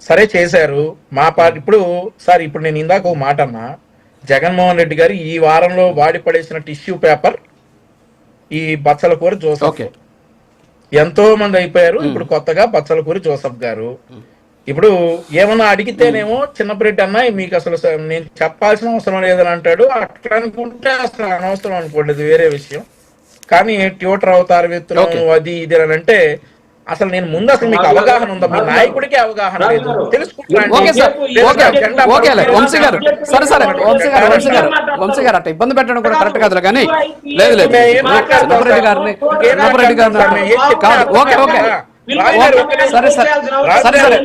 సరే చేశారు మా పార్టీ. ఇప్పుడు సార్ ఇప్పుడు నేను ఇందాక ఒక మాట అన్నా, జగన్మోహన్ రెడ్డి గారు ఈ వారంలో వాడి పడేసిన టిష్యూ పేపర్ ఈ బచ్చలకూరి జోసఫ్, ఎంతో మంది అయిపోయారు. ఇప్పుడు కొత్తగా బచ్చలకూరి జోసఫ్ గారు. ఇప్పుడు ఏమన్నా అడిగితేనేమో చిన్నపరెడ్డి అన్న మీకు అసలు నేను చెప్పాల్సిన అవసరం లేదని అంటాడు. అట్లా అనుకుంటే అసలు అనవసరం అనుకోండి, వేరే విషయం. కానీ ట్యూటర్ అవుతారు విత్తనం అది ఇది అని అంటే అసలు నేను ముందు అసలు మీకు అవగాహన ఉందా? మీ నాయకుడికి అవగాహన లేదు, తెలుసుకుంటాను. వంశీ గారు అట్లా ఇబ్బంది పెట్టడం కూడా కరెక్ట్ కాదు కానీ లేదు లేదు చిన్నపరెడ్డి గారిని ఓకే ఓకే సరే సరే సరే సరే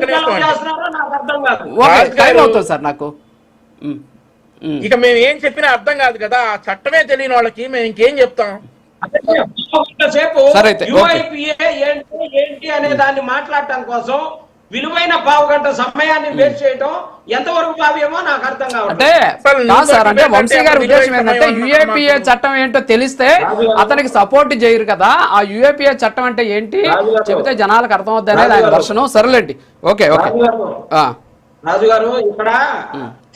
ఓకే టైం అవుతుంది సార్ నాకు. ఇక మేము ఏం చెప్పినా అర్థం కాదు కదా, ఆ చట్టమే తెలియని వాళ్ళకి మేము ఇంకేం చెప్తాం? ఏంటి అనే దాన్ని మాట్లాడటం కోసం విలువైన పావు గంట సమయాన్ని వేస్ట్ చేయడం ఎంతవరకు భావ్యమో నాకు అర్థం కాదు. వంశీ గారి ఉద్దేశం ఏంటంటే యుఏపిఏ చట్టం ఏంటో తెలిస్తే అతనికి సపోర్ట్ చేయరు కదా, ఆ యుఏపిఏ చట్టం అంటే ఏంటి చెబితే జనాలకు అర్థం అవుతుంది అనేది ఆయన వర్షను. సరేలేండి ఓకే ఓకే. రాజు గారు ఇక్కడ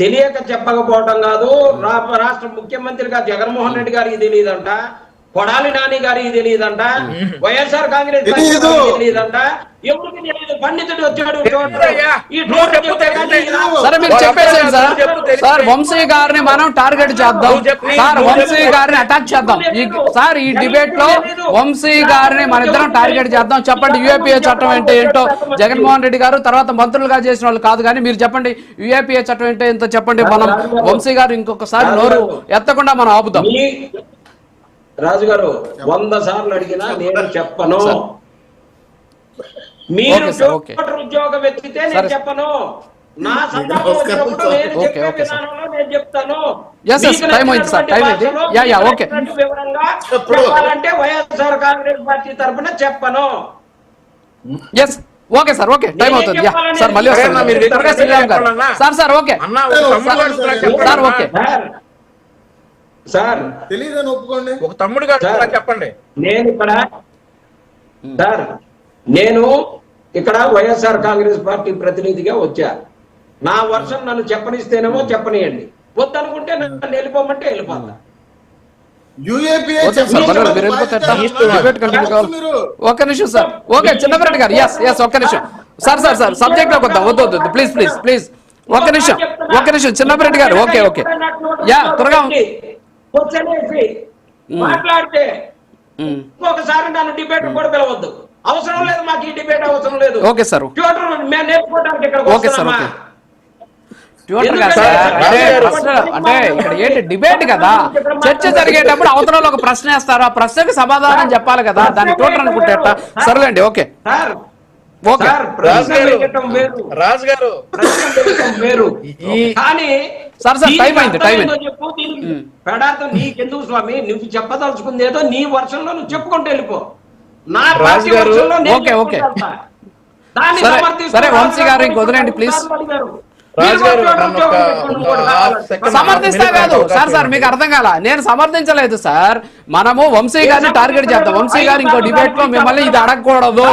తెలియక చెప్పకపోవటం కాదు, రాష్ట్ర ముఖ్యమంత్రిగా జగన్మోహన్ రెడ్డి గారికి తెలియదంట, కొడాలి నాని గారికి తెలియదంట, వైఎస్ఆర్ కాంగ్రెస్ తెలియదంట, ఎవరికి తెలియదు. పండితుడు వచ్చాడు. సరే మీరు చెప్పేసేయండి సార్. సార్ వంశీ గారిని మనం టార్గెట్ చేద్దాం సార్, వంశీ గారిని అటాక్ చేద్దాం సార్. ఈ డిబేట్ లో వంశీ గారిని మన ఇద్దరం టార్గెట్ చేద్దాం. చెప్పండి యుఏపిఏ చట్టం అంటే ఏంటో. జగన్మోహన్ రెడ్డి గారు తర్వాత మంత్రులుగా చేసిన వాళ్ళు కాదు కానీ మీరు చెప్పండి యుఏపిఏ చట్టం అంటే ఏంటో చెప్పండి. మనం వంశీ గారు ఇంకొకసారి నోరు ఎత్తకుండా మనం ఆపుదాం. రాజు గారు 100 సార్లు అడిగినా నేను చెప్పను. మీరు ఉద్యోగం ఎత్తితే నేను చెప్పను. నా సందర్భం వచ్చినప్పుడు నేను చెప్పే విధానంలో నేను చెప్తాను. వివరంగా చెప్పాలంటే వైఎస్ఆర్ కాంగ్రెస్ పార్టీ తరఫున చెప్పను. ఓకే సార్ ఓకే టైం అవుతుంది సార్. మళ్ళీ sir sir okay sir okay sir తెలియదని ఒప్పుకోండి. ఒక తమ్ముడు గారు చెప్పండి. నేను ఇక్కడ వైఎస్ఆర్ కాంగ్రెస్ పార్టీ ప్రతినిధిగా వచ్చా. నా వర్షం నన్ను చెప్పనిస్తేనేమో చెప్పనియండి, వద్దనుకుంటే నన్ను వెళ్ళిపోమంటే వెళ్ళిపోతా. ఒక్క నిమిషం సార్. ఓకే చిన్నపరెడ్డి గారు ఒక్క నిమిషం సార్. సార్ సార్ సబ్జెక్ట్ లోకి వద్దాం. వద్దు ప్లీజ్ ప్లీజ్ ప్లీజ్ ఒక్క నిమిషం చిన్నపరెడ్డి గారు. ఓకే ఓకే త్వరగా మాట్లాడితే ఒకసారి నన్ను డిబేట్ కూడా పిలవద్దు. అవసరం లేదు, మాకు ఈ డిబేట్ అవసరం లేదు. ఓకే సార్ మేము నేర్చుకోవడానికి ఇక్కడ ఓకే సార్ ఓకే. అంటే ఇక్కడ ఏంటి డిబేట్ కదా, చర్చ జరిగేటప్పుడు అవతల ఒక ప్రశ్న వేస్తారు, ఆ ప్రశ్నకి సమాధానం చెప్పాలి కదా, దాన్ని ట్యూటర్ అనుకుంటే సరేలేండి ఓకే ఓకే. రాజు గారు కానీ సార్ సార్ టైం అయింది చెప్పు పెడార్థం నీకెందుకు స్వామి, నువ్వు చెప్పదలుచుకుంది ఏదో నీ వర్షంలో నువ్వు చెప్పుకుంటూ వెళ్ళిపో. నా రాజు గారు ఓకే ఓకే సరే వంశీ గారు ఇంక వదిలేండి ప్లీజ్. సమర్థిస్తా కాదు సార్. సార్ మీకు అర్థం కాల, నేను సమర్థించలేదు సార్. మనము వంశీ గారిని టార్గెట్ చేద్దాం. వంశీ గారు ఇంకో డిబేట్ లో మిమ్మల్ని ఇది అడగకూడదు.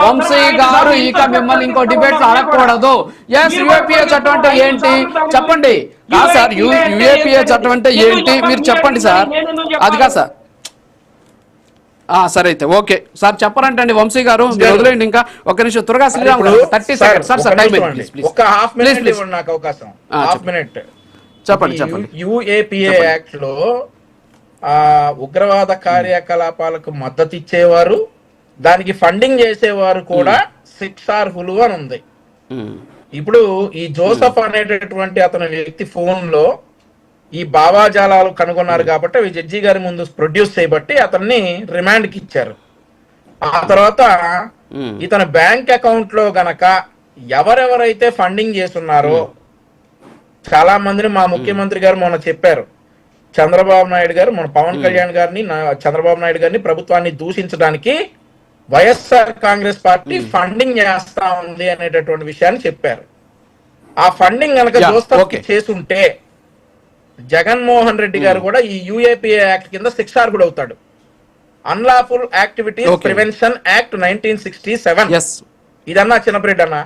వంశీ గారు ఇక మిమ్మల్ని ఇంకో డిబేట్ లో అడగకూడదు. యుఏపిఏ చట్టం అంటే ఏంటి చెప్పండి. కాదు సార్ యుఏపిఏ చట్టం అంటే ఏంటి మీరు చెప్పండి సార్. అది కాదు సార్. సరే అయితే ఓకే సార్ చెప్పరంటండి వంశీ గారు, మీరు వదిలేండి. ఇంకా ఒక నిమిషం త్వరగా శ్రీరామ్ గారు 30 సెకండ్స్ సార్. సార్ టైం చెప్పండి. యుఏపిఏ యాక్ట్ లో ఉగ్రవాద కార్యకలాపాలకు మద్దతు ఇచ్చేవారు, దానికి ఫండింగ్ చేసేవారు కూడా శిక్షార్హులు అని ఉంది. ఇప్పుడు ఈ జోసఫ్ అనేటటువంటి అతని వ్యక్తి ఫోన్ లో ఈ భావాజాలాలు కనుగొన్నారు కాబట్టి అవి జడ్జి గారి ముందు ప్రొడ్యూస్ చేయబట్టి అతన్ని రిమాండ్ కి ఇచ్చారు. ఆ తర్వాత ఇతని బ్యాంక్ అకౌంట్ లో గనక ఎవరెవరైతే ఫండింగ్ చేస్తున్నారో చాలా మందిని మా ముఖ్యమంత్రి గారు మొన్న చెప్పారు. చంద్రబాబు నాయుడు గారు మన పవన్ కళ్యాణ్ గారిని చంద్రబాబు నాయుడు గారిని ప్రభుత్వాన్ని దూషించడానికి వైఎస్ఆర్ కాంగ్రెస్ పార్టీ ఫండింగ్ చేస్తా ఉంది అనేటటువంటి విషయాన్ని చెప్పారు. ఆ ఫండింగ్ గనక జోసఫ్ చేసుంటే జగన్మోహన్ రెడ్డి గారు కూడా ఈ యుఏపిఏ యాక్ట్ కింద శిక్షార్హుడు అవుతాడు. అన్లాఫుల్ యాక్టివిటీస్ ప్రివెన్షన్ యాక్ట్ 1967 ఇదన్నా చిన్నపరెడ్డి అన్న.